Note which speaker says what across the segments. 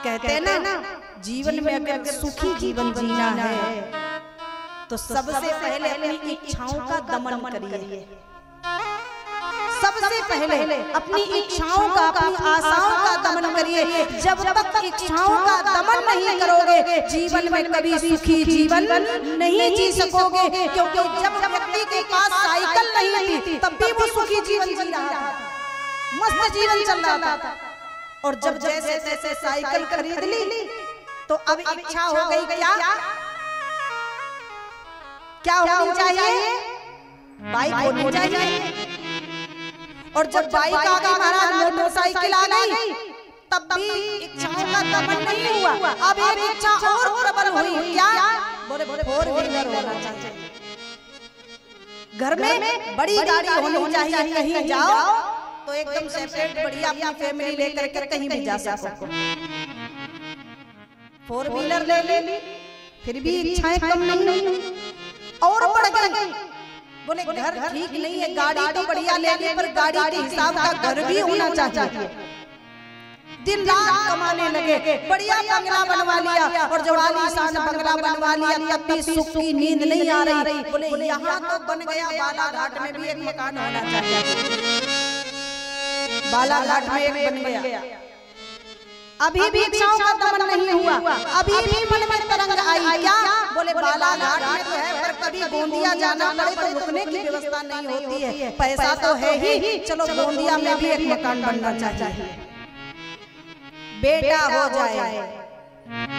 Speaker 1: कहते हैं ना, जीवन में अगर सुखी जीवन जीना है तो सबसे पहले अपनी इच्छाओं का दमन करिए। सबसे पहले अपनी इच्छाओं का, अपनी आशाओं का दमन करिए। जब तक इच्छाओं का दमन नहीं करोगे, जीवन में कभी सुखी जीवन नहीं जी सकोगे। क्योंकि जब व्यक्ति के पास साइकिल नहीं थी तब भी वो सुखी जीवन जी रहा था, मस्त जीवन चल रहा था। और जब जैसे तैसे साइकिल खरीद ली तो अब इच्छा हो गई क्या होनी चाहिए? बाइक होनी चाहिए। और जब बाइक आ गई महाराज, मोटरसाइकिल आ गई, तब भी इच्छाओं का दमन नहीं हुआ। अब एक इच्छा और प्रबल हुई, क्या? बोले 4 व्हीलर होना चाहिए, घर में बड़ी गाड़ी होनी चाहिए, कहीं जाओ तो एकदम सेपरेट बढ़िया अपनी फैमिली लेकर के कहीं भी जा सको। 4 व्हीलर ले ली, फिर भी इच्छाएं कम नहीं और बढ़ गई। बोले घर ठीक नहीं है, गाड़ी तो बढ़िया ले ली, पर गाड़ी के हिसाब का घर भी होना चाहिए। दिन रात कमाने लगे, बढ़िया बंगला बनवा लिया, और जब आलीशान बंगला बनवा लिया तब भी सुख की नींद नहीं आ रही। बोले यहाँ तो बन गया, बालाघाट में भी एक मकान होना चाहिए। बालाघाट में एक बन गया, अभी भी इच्छाओं का दमन नहीं हुआ, अभी भी मन में तरंग आई, क्या? बोले बालाघाट में तो है, पर कभी गोंदिया जाना पड़े तो रुकने की व्यवस्था नहीं होती है। पैसा तो है ही, चलो गोंदिया में भी एक मकान बनना चाहिए। बेटा हो जाए,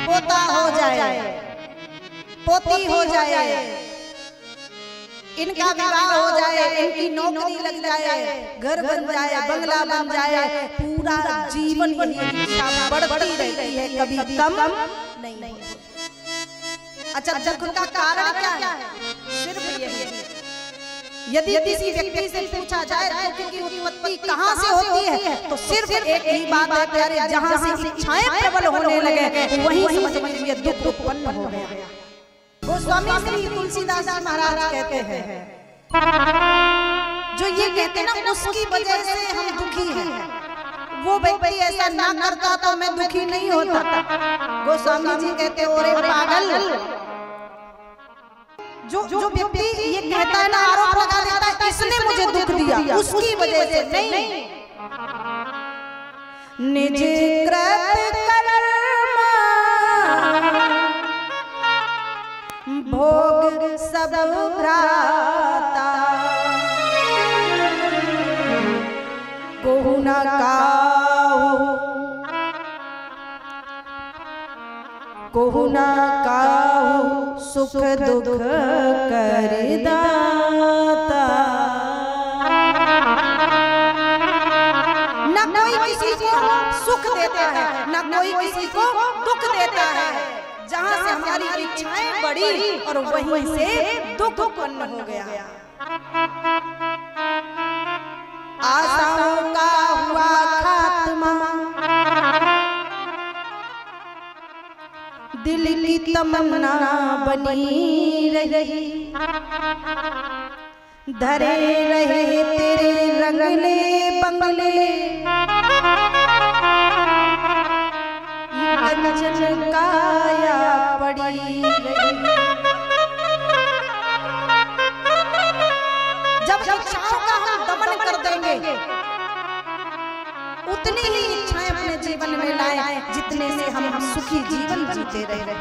Speaker 1: पोता हो जाए, पोती हो जाए, इनका विवाह हो जाए, इनकी नौकरी लग जाए, घर बन जाए, बंगला बन जाए, पूरा जीवन यही इच्छा बढ़ती रहती है, कभी कम नहीं। अच्छा, दुख का कारण क्या है? सिर्फ यही। यदि किसी व्यक्ति से पूछा जाए दुख की उत्पत्ति कहाँ से होती है, तो सिर्फ एक ही बात है प्यारे, जहाँ से इच्छाएं प्रबल होने लगे वहीं समझ लीजिए दुख उत्पन्न हो गया। गोस्वामी श्री तुलसीदास महाराज कहते हैं, जो ये कहते हैं ना उसकी वजह से हम दुखी हैं, वो व्यक्ति ऐसा ना करता तो मैं दुखी नहीं होता। गोस्वामी जी कहते हैं, ओरे पागल, जो व्यक्ति ये कहता है ना, आरोप लगा देता है इसने मुझे दुख दिया, उसकी वजह से नहीं। निज कृत भोग सब भ्राता, कोहु न काहू, कोहु न काहू, सुख दुख कर दाता। न कोई किसी को सुख देता है, न कोई किसी को दुख देता है। जहाँ से हमारी इच्छाएं बढ़ी और वहीं से दुख उत्पन्न हो गया। आशाओं का हुआ खात्मा, दिल की तमन्ना बनी रही, धरे रहे तेरे रंगले बंगले, कंचन काया पड़ी रही। जब इच्छाओं का हम दमन कर देंगे, उतनी ही इच्छाएं अपने जीवन में लाएं जितने से हम सुखी जीवन जीते रहे।